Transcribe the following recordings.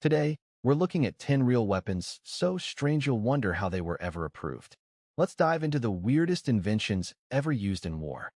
Today, we're looking at 10 real weapons so strange you'll wonder how they were ever approved. Let's dive into the weirdest inventions ever used in war.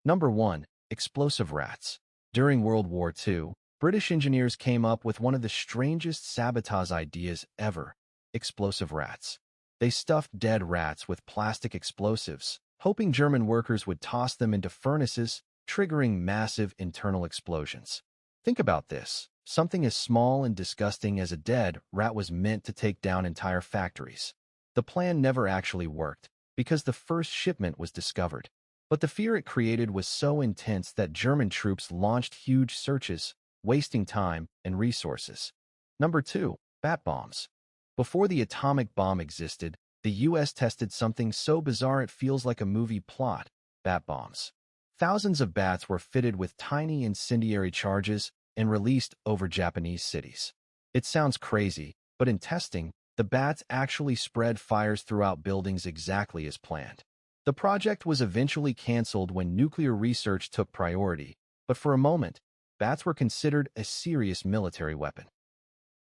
Number 1. Explosive rats. During World War II, British engineers came up with one of the strangest sabotage ideas ever: explosive rats. They stuffed dead rats with plastic explosives, hoping German workers would toss them into furnaces, triggering massive internal explosions. Think about this. Something as small and disgusting as a dead rat was meant to take down entire factories. The plan never actually worked, because the first shipment was discovered. But the fear it created was so intense that German troops launched huge searches, wasting time and resources. Number 2. Bat bombs. Before the atomic bomb existed, the US tested something so bizarre it feels like a movie plot: bat bombs. Thousands of bats were fitted with tiny incendiary charges and released over Japanese cities. It sounds crazy, but in testing, the bats actually spread fires throughout buildings exactly as planned. The project was eventually canceled when nuclear research took priority, but for a moment, bats were considered a serious military weapon.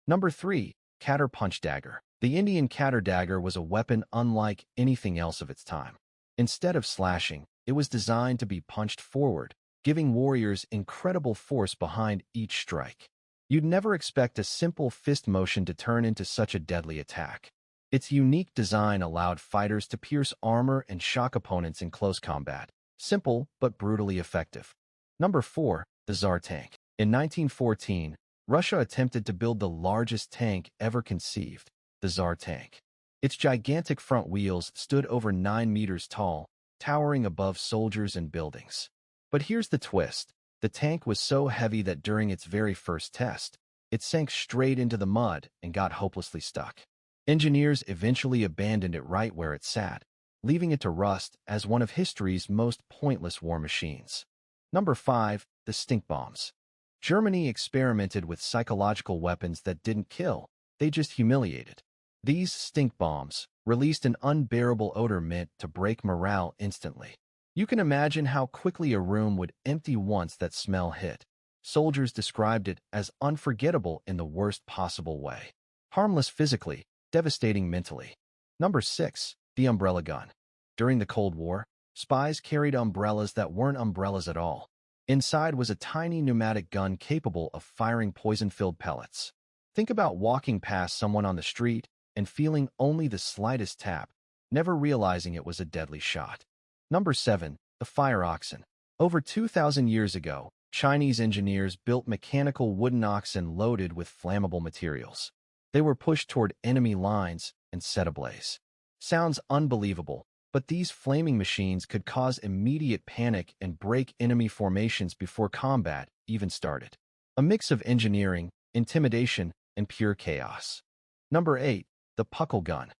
Number 3. Catter punch dagger. The Indian catter dagger was a weapon unlike anything else of its time. Instead of slashing, it was designed to be punched forward, giving warriors incredible force behind each strike. You'd never expect a simple fist motion to turn into such a deadly attack. Its unique design allowed fighters to pierce armor and shock opponents in close combat. Simple, but brutally effective. Number 4. The Tsar tank. In 1914, Russia attempted to build the largest tank ever conceived, the Tsar tank. Its gigantic front wheels stood over 9 meters tall, towering above soldiers and buildings. But here's the twist. The tank was so heavy that during its very first test, it sank straight into the mud and got hopelessly stuck. Engineers eventually abandoned it right where it sat, leaving it to rust as one of history's most pointless war machines. Number 5. The stink bombs. Germany experimented with psychological weapons that didn't kill, they just humiliated. These stink bombs released an unbearable odor meant to break morale instantly. You can imagine how quickly a room would empty once that smell hit. Soldiers described it as unforgettable in the worst possible way. Harmless physically, devastating mentally. Number 6. The umbrella gun. During the Cold War, spies carried umbrellas that weren't umbrellas at all. Inside was a tiny pneumatic gun capable of firing poison-filled pellets. Think about walking past someone on the street and feeling only the slightest tap, never realizing it was a deadly shot. Number 7. The fire oxen. Over 2,000 years ago, Chinese engineers built mechanical wooden oxen loaded with flammable materials. They were pushed toward enemy lines and set ablaze. Sounds unbelievable, but these flaming machines could cause immediate panic and break enemy formations before combat even started. A mix of engineering, intimidation, and pure chaos. Number 8. The puckle gun.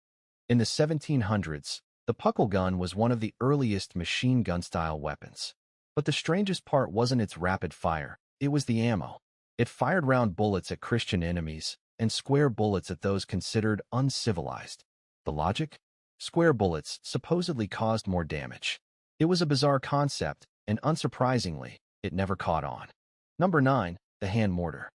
In the 1700s, the puckle gun was one of the earliest machine gun-style weapons. But the strangest part wasn't its rapid fire, it was the ammo. It fired round bullets at Christian enemies and square bullets at those considered uncivilized. The logic? Square bullets supposedly caused more damage. It was a bizarre concept, and unsurprisingly, it never caught on. Number 9. The hand mortar.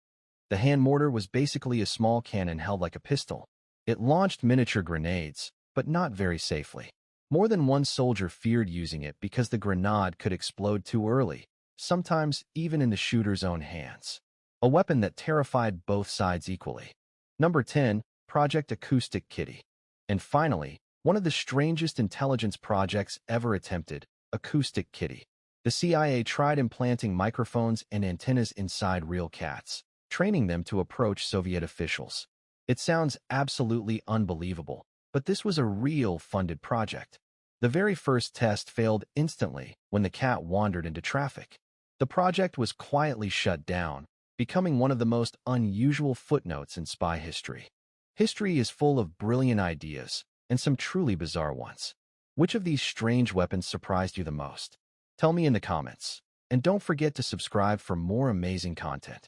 The hand mortar was basically a small cannon held like a pistol. It launched miniature grenades, but not very safely. More than one soldier feared using it because the grenade could explode too early, sometimes even in the shooter's own hands. A weapon that terrified both sides equally. Number 10. Project Acoustic Kitty. And finally, one of the strangest intelligence projects ever attempted, Acoustic Kitty. The CIA tried implanting microphones and antennas inside real cats, training them to approach Soviet officials. It sounds absolutely unbelievable, but this was a real funded project. The very first test failed instantly when the cat wandered into traffic. The project was quietly shut down, becoming one of the most unusual footnotes in spy history. History is full of brilliant ideas and some truly bizarre ones. Which of these strange weapons surprised you the most? Tell me in the comments. And don't forget to subscribe for more amazing content.